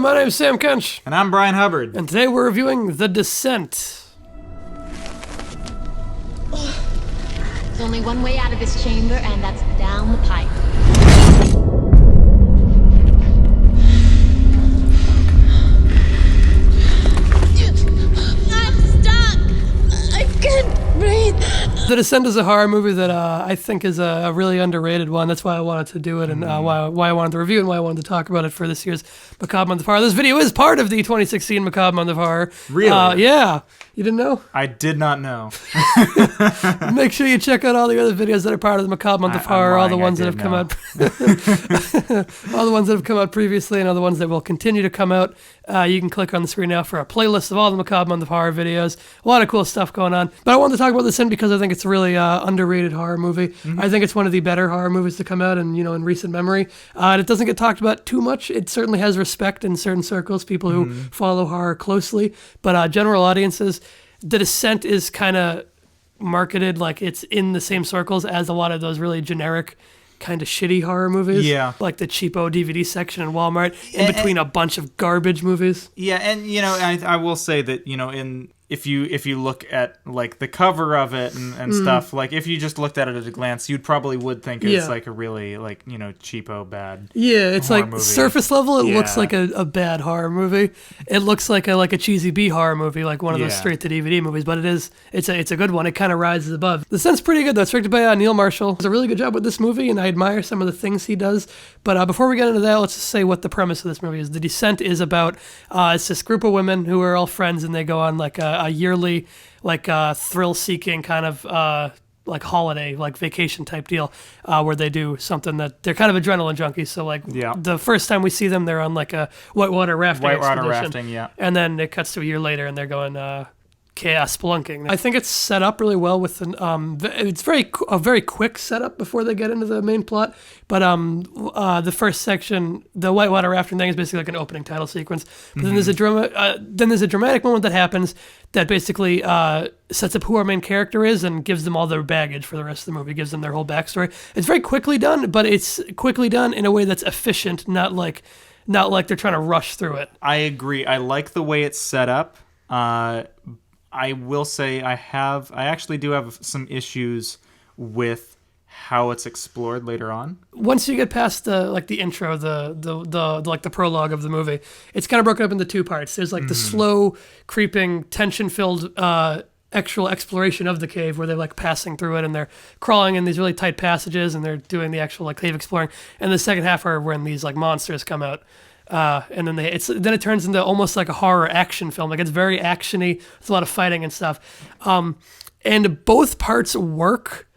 my name is Sam Kench. And I'm Brian Hubbard. And today we're reviewing The Descent. There's only one way out of this chamber, and that's down the pipe. I'm stuck! I can't breathe. The Descent is a horror movie that I think is a really underrated one. That's why I wanted to do it and why I wanted to review and why I wanted to talk about it for this year's Macabre Month of Horror. This video is part of the 2016 Macabre Month of Horror. Really? Yeah. You didn't know? I did not know. Make sure you check out all the other videos that are part of the Macabre Month of Horror, all the ones that have come out, all the ones that have come out previously, and all the ones that will continue to come out. You can click on the screen now for a playlist of all the Macabre Month of Horror videos. A lot of cool stuff going on. But I wanted to talk about this because I think it's a really underrated horror movie. Mm-hmm. I think it's one of the better horror movies to come out in recent memory. And it doesn't get talked about too much. It certainly has respect in certain circles, people who follow horror closely. But general audiences, The Descent is kind of marketed like it's in the same circles as a lot of those really generic kind of shitty horror movies. Yeah. Like the cheapo DVD section in Walmart in between a bunch of garbage movies. Yeah, and I will say that, if you look at like the cover of it and stuff, like if you just looked at it at a glance, you'd probably would think it's like a really cheapo bad. Yeah, it's like movie. Surface level. It looks like a bad horror movie. It looks like a cheesy B horror movie, like one of those straight to DVD movies. But it's a good one. It kind of rises above. The Descent's pretty good though. It's directed by Neil Marshall. Does a really good job with this movie, and I admire some of the things he does. But before we get into that, let's just say what the premise of this movie is. The Descent is about it's this group of women who are all friends, and they go on like a yearly thrill-seeking kind of like holiday, like vacation type deal, where they do something that they're kind of adrenaline junkies. So the first time we see them, they're on like a whitewater rafting expedition. And then it cuts to a year later, and they're going chaos spelunking. I think it's set up really well with it's a very quick setup before they get into the main plot. But the first section, the whitewater rafting thing, is basically like an opening title sequence. But then there's a dramatic moment that happens that basically sets up who our main character is and gives them all their baggage for the rest of the movie. Gives them their whole backstory. It's very quickly done, but it's quickly done in a way that's efficient, not like they're trying to rush through it. I agree. I like the way it's set up. I will say I actually do have some issues with how it's explored later on. Once you get past the intro, the prologue of the movie, it's kind of broken up into two parts. There's like the slow, creeping, tension-filled actual exploration of the cave where they're like passing through it and they're crawling in these really tight passages and they're doing the actual like cave exploring. And the second half are when these like monsters come out. And then it turns into almost like a horror action film. Like it's very actiony. There's a lot of fighting and stuff. And both parts work.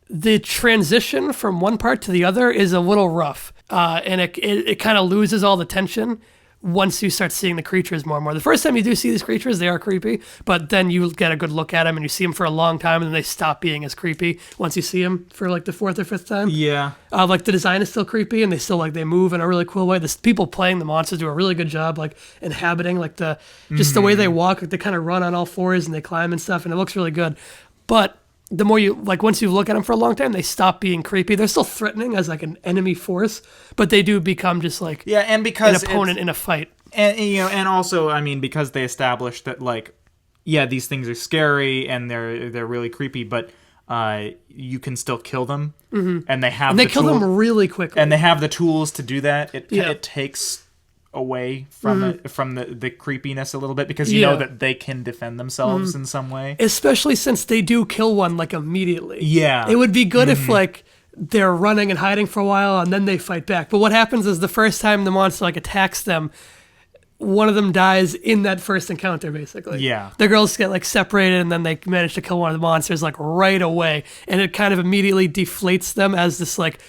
The transition from one part to the other is a little rough. And it kind of loses all the tension once you start seeing the creatures more and more. The first time you do see these creatures, they are creepy, but then you get a good look at them and you see them for a long time and then they stop being as creepy once you see them for like the fourth or fifth time. Yeah. Like the design is still creepy and they still they move in a really cool way. The people playing the monsters do a really good job like inhabiting like the way they walk, like they kind of run on all fours and they climb and stuff and it looks really good. But the more you once you look at them for a long time, they stop being creepy. They're still threatening as like an enemy force, but they do become just like and because an opponent in a fight. And also, I mean, because they established that these things are scary and they're really creepy, but you can still kill them, and they kill them really quickly, and they have the tools to do that. It takes away from the creepiness a little bit because you know that they can defend themselves in some way. Especially since they do kill one like immediately. Yeah. It would be good if like they're running and hiding for a while and then they fight back. But what happens is the first time the monster like attacks them, one of them dies in that first encounter, basically. Yeah. The girls get like separated and then they manage to kill one of the monsters like right away. And it kind of immediately deflates them as this like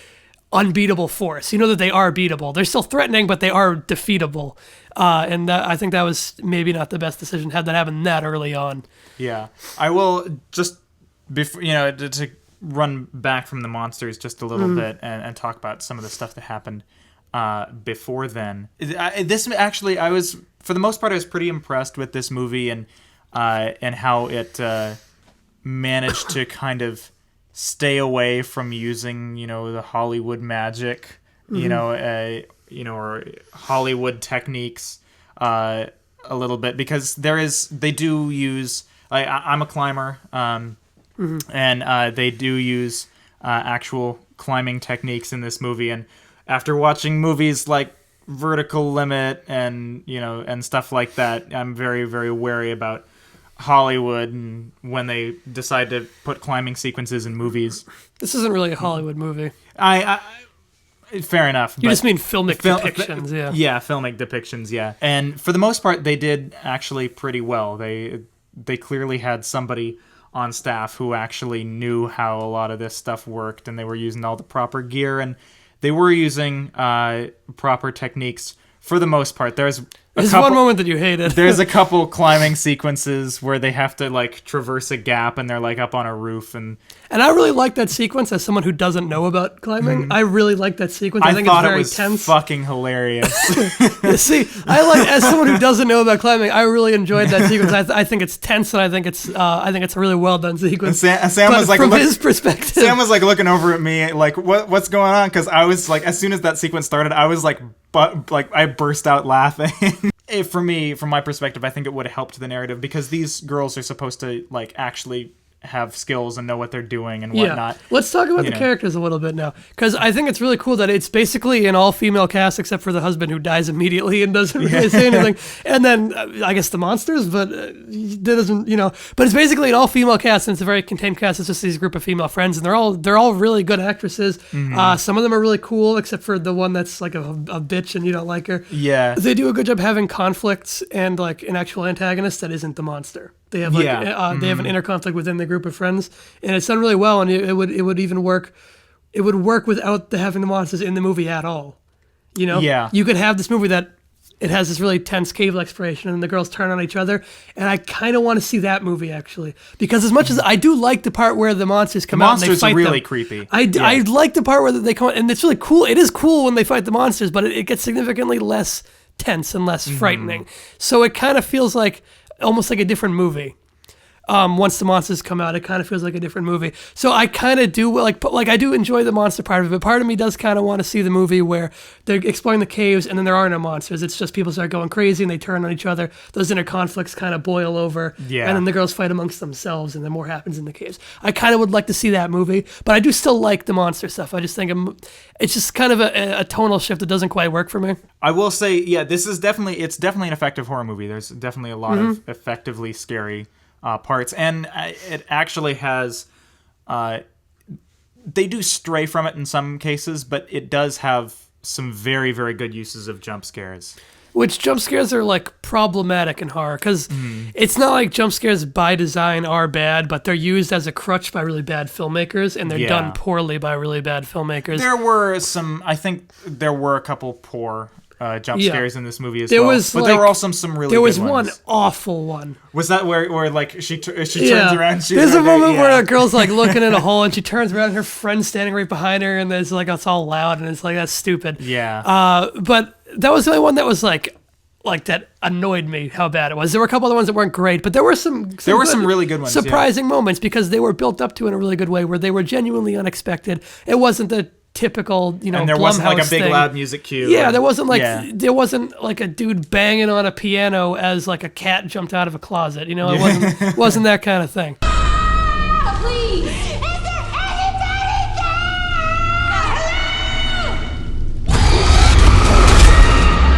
unbeatable force. You know that they are beatable. They're still threatening, but they are defeatable. And I think that was maybe not the best decision had that happened that early on. Yeah. I will just, before to run back from the monsters just a little bit and talk about some of the stuff that happened before then. This actually, I was, for the most part, I was pretty impressed with this movie and how it managed to kind of stay away from using, the Hollywood magic, or Hollywood techniques a little bit, because they do use. I'm a climber, and they do use actual climbing techniques in this movie. And after watching movies like Vertical Limit and and stuff like that, I'm very, very wary about Hollywood and when they decide to put climbing sequences in movies. This isn't really a Hollywood movie. Fair enough. You just mean filmic depictions, yeah. Yeah, filmic depictions, yeah. And for the most part, they did actually pretty well. They clearly had somebody on staff who actually knew how a lot of this stuff worked, and they were using all the proper gear, and they were using proper techniques for the most part. There's one moment that you hated. There's a couple climbing sequences where they have to traverse a gap, and they're up on a roof, and I really like that sequence as someone who doesn't know about climbing. I really like that sequence. I think thought it's very it was tense. Fucking hilarious. See, as someone who doesn't know about climbing, I really enjoyed that sequence. I think it's tense, and I think it's a really well done sequence. Sam was from his perspective, Sam was looking over at me what's going on? Because I was as soon as that sequence started, I was I burst out laughing. From my perspective, I think it would have helped the narrative, because these girls are supposed to actually have skills and know what they're doing and whatnot. Yeah. Let's talk about the characters a little bit now, because I think it's really cool that it's basically an all-female cast except for the husband, who dies immediately and doesn't really say anything, and then I guess the monsters, but that doesn't, but it's basically an all-female cast, and it's a very contained cast. It's just these group of female friends, and they're all really good actresses. Some of them are really cool, except for the one that's a bitch and you don't like her. Yeah, they do a good job having conflicts and an actual antagonist that isn't the monster. They have they have an inner conflict within the group of friends, and it's done really well. And it would even work. It would work without having the monsters in the movie at all. Yeah. You could have this movie that it has this really tense cave exploration, and the girls turn on each other. And I kind of want to see that movie actually, because as much as I do like the part where the monsters come out and they fight them, monsters are really creepy. I like the part where they come out, and it's really cool. It is cool when they fight the monsters, but it gets significantly less tense and less frightening. So it kind of feels almost like a different movie. Once the monsters come out, it kind of feels like a different movie. So I kind of do I do enjoy the monster part of it. Part of me does kind of want to see the movie where they're exploring the caves and then there are no monsters. It's just people start going crazy and they turn on each other. Those inner conflicts kind of boil over, and then the girls fight amongst themselves, and then more happens in the caves. I kind of would like to see that movie, but I do still like the monster stuff. I just think it's just kind of a tonal shift that doesn't quite work for me. I will say, it's definitely an effective horror movie. There's definitely a lot of effectively scary parts, and it actually has they do stray from it in some cases, but it does have some very, very good uses of jump scares. Which jump scares are problematic in horror, because it's not like jump scares by design are bad, but they're used as a crutch by really bad filmmakers, and they're done poorly by really bad filmmakers. I think there were a couple poor jump scares in this movie as there well. Was, but there were also some really good ones. There was one awful one. Was that where she turns around? There's a moment where a girl's looking in a hole and she turns around and her friend's standing right behind her, and there's it's all loud and it's that's stupid. Yeah. But that was the only one that was that annoyed me how bad it was. There were a couple other ones that weren't great, but there were some really good ones. Surprising moments, because they were built up to in a really good way, where they were genuinely unexpected. It wasn't the typical, and there wasn't a big thing. Loud music cue. Yeah, there wasn't there wasn't a dude banging on a piano as a cat jumped out of a closet. It wasn't that kind of thing. Please! Is there anybody there?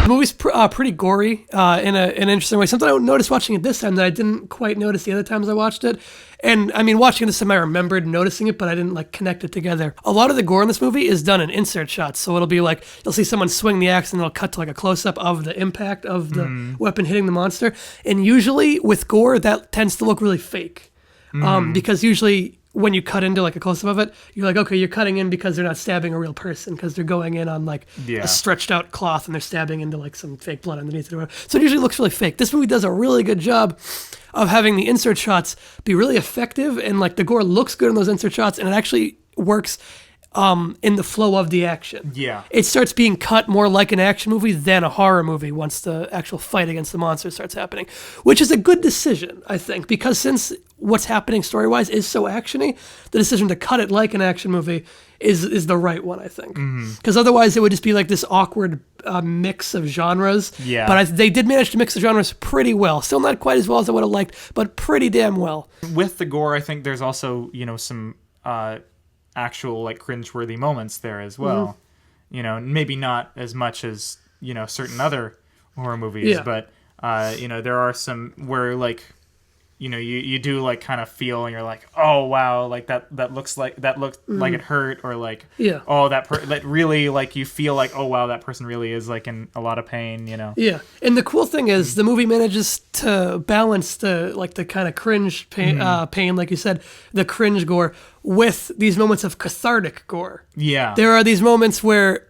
The movie's pretty gory in an interesting way. Something I noticed watching it this time that I didn't quite notice the other times I watched it. And I mean, watching this time, I remembered noticing it, but I didn't connect it together. A lot of the gore in this movie is done in insert shots. So it'll be you'll see someone swing the axe and it'll cut to a close-up of the impact of the weapon hitting the monster. And usually with gore, that tends to look really fake. Because usually when you cut into a close-up of it, you're okay, you're cutting in because they're not stabbing a real person, because they're going in on a stretched out cloth and they're stabbing into some fake blood underneath it or whatever. So it usually looks really fake. This movie does a really good job of having the insert shots be really effective, and the gore looks good in those insert shots, and it actually works in the flow of the action. Yeah. It starts being cut more like an action movie than a horror movie once the actual fight against the monster starts happening, which is a good decision, I think, because since what's happening story-wise is so actiony, the decision to cut it like an action movie is the right one, I think. Because otherwise it would just be like this awkward mix of genres. Yeah. But they did manage to mix the genres pretty well. Still not quite as well as I would have liked, but pretty damn well. With the gore, I think there's also, some actual like cringeworthy moments there as well. Maybe not as much as certain other horror movies, but there are some where like you do like kind of feel and you're like, oh wow, like that looked like it hurt, or like oh that really like you feel like, oh wow, that person really is like in a lot of pain. Yeah, and the cool thing is the movie manages to balance the kind of cringe pain, like you said, the cringe gore with these moments of cathartic gore. Yeah, there are these moments where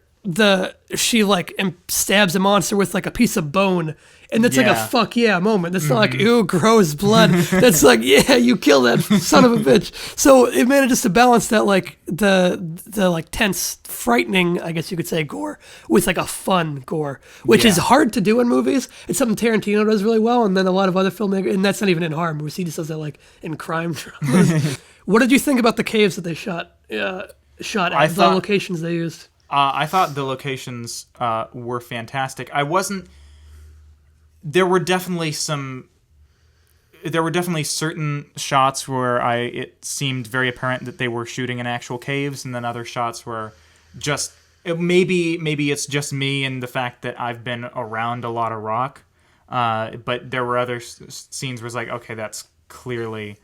she like stabs a monster with like a piece of bone, and it's like a fuck yeah moment. That's not like, ew, gross blood. That's like, yeah, you kill that son of a bitch. So it manages to balance that like the like tense, frightening, I guess you could say, gore with like a fun gore, which is hard to do in movies. It's something Tarantino does really well, and then a lot of other filmmakers, and that's not even in horror movies. He just does that like in crime dramas. What did you think about the caves that they shot at, the locations they used? I thought the locations were fantastic. There were definitely certain shots where it seemed very apparent that they were shooting in actual caves, and then other shots were just maybe it's just me and the fact that I've been around a lot of rock. But there were other scenes where it's like, okay, that's clearly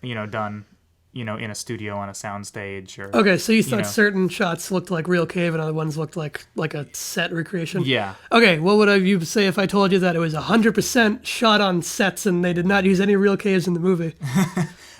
done in a studio on a soundstage. Or okay, so you thought certain shots looked like real cave and other ones looked like a set recreation? Yeah. Okay, what would you say if I told you that it was 100% shot on sets and they did not use any real caves in the movie?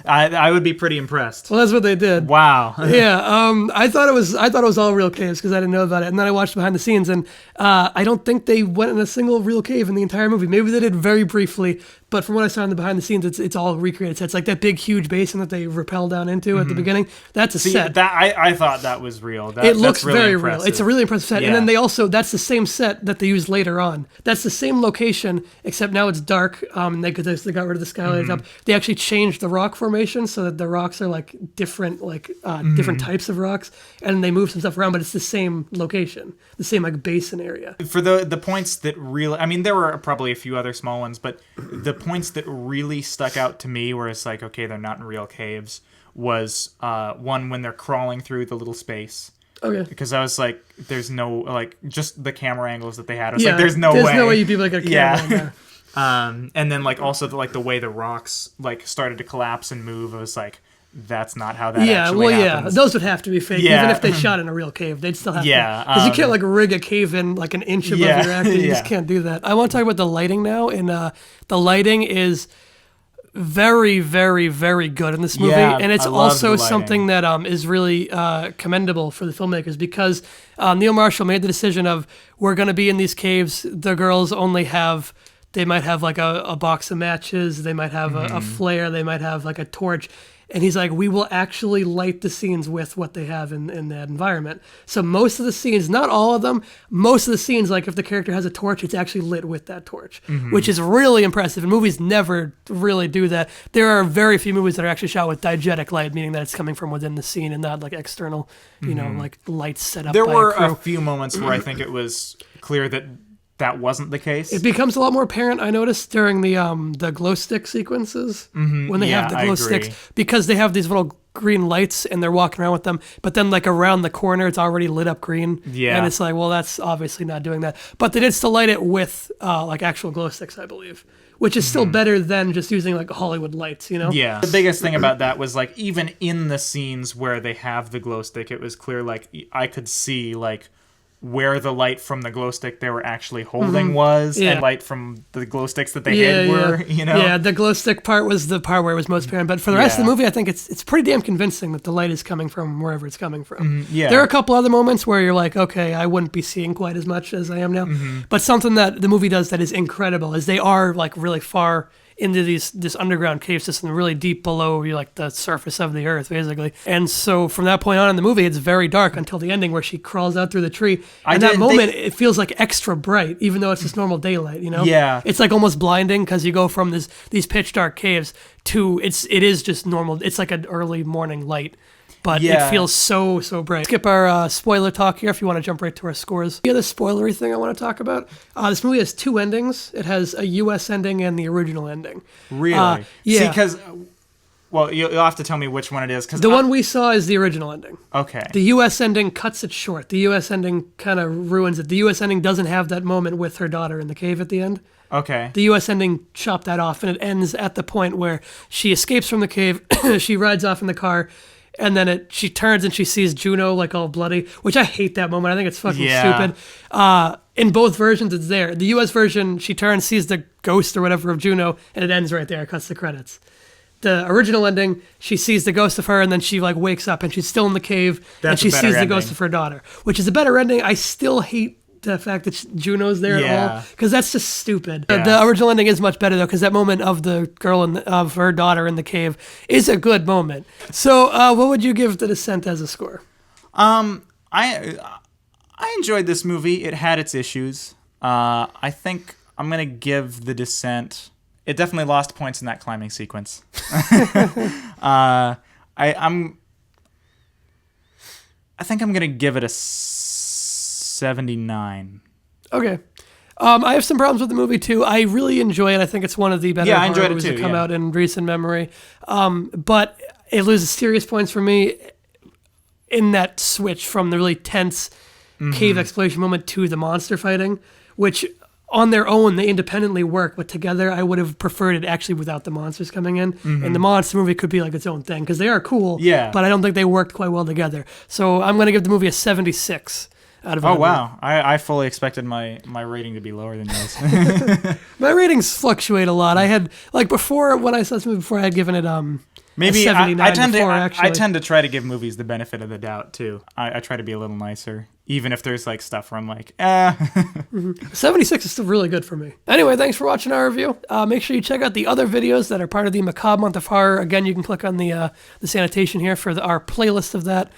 I would be pretty impressed. Well, that's what they did. Wow. Yeah. I thought it was all real caves because I didn't know about it, and then I watched behind the scenes, and I don't think they went in a single real cave in the entire movie. Maybe they did very briefly, but from what I saw in the behind the scenes, it's all recreated sets. Like that big huge basin that they rappel down into at the beginning. That's a set. That I thought that was real. It looks really very impressive. real. It's a really impressive set. Yeah. And then that's the same set that they used later on. That's the same location, except now it's dark. They got rid of the skylight up. They actually changed the rock formation so that the rocks are like different, different types of rocks, and they moved some stuff around, but it's the same location, the same like basin area. For the points that really, I mean, there were probably a few other small ones, but the points that really stuck out to me, where it's like, okay, they're not in real caves, was one when ththey're crawling through the little space. Okay. Because I was like, there's no, like, just the camera angles that they had. I was like, there's no way you'd be like a camera in there. And then like also the way the rocks like started to collapse and move, I was like, that's not how that actually happens. Those would have to be fake. Yeah. Even if they shot in a real cave, they'd still have to. Because you can't like rig a cave in like an inch above your acting. You just can't do that. I want to talk about the lighting now, and the lighting is very, very, very good in this movie, and it's also something that is really commendable for the filmmakers, because Neil Marshall made the decision of, we're going to be in these caves. The girls they might have like a box of matches, they might have a flare, they might have like a torch. And he's like, we will actually light the scenes with what they have in that environment. So most of the scenes, not all of them, most of the scenes, like if the character has a torch, it's actually lit with that torch, which is really impressive. And movies never really do that. There are very few movies that are actually shot with diegetic light, meaning that it's coming from within the scene and not like external, like lights set up by a crew. There were a few moments where I think it was clear that wasn't the case. It becomes a lot more apparent, I noticed, during the glow stick sequences, when they have the glow sticks, because they have these little green lights and they're walking around with them, but then like around the corner it's already lit up green, and it's like, well, that's obviously not doing that. But they did still light it with like actual glow sticks, I believe, which is still better than just using like Hollywood lights, Yeah. The biggest thing about that was like, even in the scenes where they have the glow stick, it was clear, like I could see like where the light from the glow stick they were actually holding was, and light from the glow sticks that they hid were, Yeah, the glow stick part was the part where it was most apparent. But for the rest of the movie, I think it's pretty damn convincing that the light is coming from wherever it's coming from. There are a couple other moments where you're like, okay, I wouldn't be seeing quite as much as I am now. But something that the movie does that is incredible is they are like really far into this underground cave system really deep below like the surface of the earth, basically. And so from that point on in the movie, it's very dark until the ending where she crawls out through the tree. And that moment, it feels like extra bright, even though it's just normal daylight, you know? Yeah. It's like almost blinding because you go from these pitch dark caves to it is just normal. It's like an early morning light. But it feels so bright. Skip our spoiler talk here if you want to jump right to our scores. The other spoilery thing I want to talk about, this movie has 2 endings. It has a U.S. ending and the original ending. Really? Yeah. See, because, well, you'll have to tell me which one it is. The one we saw is the original ending. Okay. The U.S. ending cuts it short. The U.S. ending kind of ruins it. The U.S. ending doesn't have that moment with her daughter in the cave at the end. Okay. The U.S. ending chopped that off, and it ends at the point where she escapes from the cave, she rides off in the car, and then she turns and she sees Juno like all bloody, which I hate that moment. I think it's fucking stupid. In both versions, it's there. The U.S. version, she turns, sees the ghost or whatever of Juno, and it ends right there. It cuts the credits. The original ending, she sees the ghost of her, and then she like wakes up and she's still in the cave, and she sees the ghost of her daughter, which is a better ending. I still hate the fact that Juno's there at all, because that's just stupid. The original ending is much better though, because that moment of the girl of her daughter in the cave is a good moment. So what would you give The Descent as a score? I enjoyed this movie. It had its issues. I think I'm gonna give The Descent. It definitely lost points in that climbing sequence. I think I'm gonna give it a 79. Okay. I have some problems with the movie too. I really enjoy it. I think it's one of the better horror movies that come out in recent memory. But it loses serious points for me in that switch from the really tense cave exploration moment to the monster fighting, which on their own, they independently work, but together I would have preferred it actually without the monsters coming in. And the monster movie could be like its own thing, because they are cool, but I don't think they worked quite well together. So I'm going to give the movie a 76 out of 100. Oh, wow. I fully expected my rating to be lower than yours. My ratings fluctuate a lot. I had, like before, when I saw this movie before, I had given it maybe a 79 I tend before, to actually. I tend to try to give movies the benefit of the doubt, too. I try to be a little nicer, even if there's like stuff where I'm like, 76 is still really good for me. Anyway, thanks for watching our review. Make sure you check out the other videos that are part of the Macabre Month of Horror. Again, you can click on the annotation here for our playlist of that.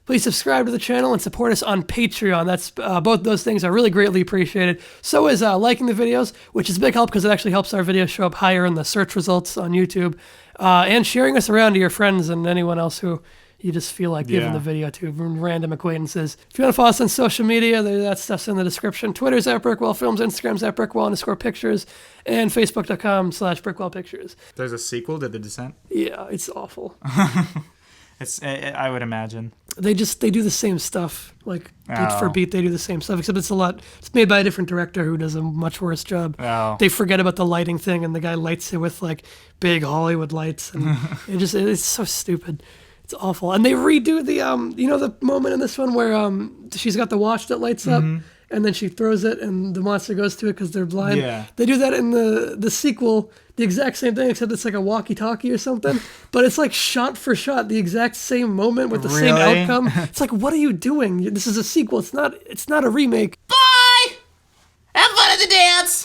Please subscribe to the channel and support us on Patreon. That's both those things are really greatly appreciated. So is liking the videos, which is a big help because it actually helps our videos show up higher in the search results on YouTube, and sharing us around to your friends and anyone else who you just feel like giving the video to, random acquaintances. If you want to follow us on social media, that stuff's in the description. Twitter's at Brickwall Films, Instagram's at Brickwall_pictures, and Facebook.com/BrickwallPictures. There's a sequel to The Descent? Yeah, it's awful. I would imagine. They do the same stuff, like beat for beat. They do the same stuff, except it's made by a different director who does a much worse job. They forget about the lighting thing, and the guy lights it with like big Hollywood lights, and it's so stupid. It's awful. And they redo the the moment in this one where she's got the watch that lights up, and then she throws it, and the monster goes to it because they're blind. Yeah. They do that in the sequel. The exact same thing, except it's like a walkie-talkie or something. But it's like shot for shot, the exact same moment with the same outcome. It's like, what are you doing? This is a sequel. It's not a remake. Bye! Have fun at the dance!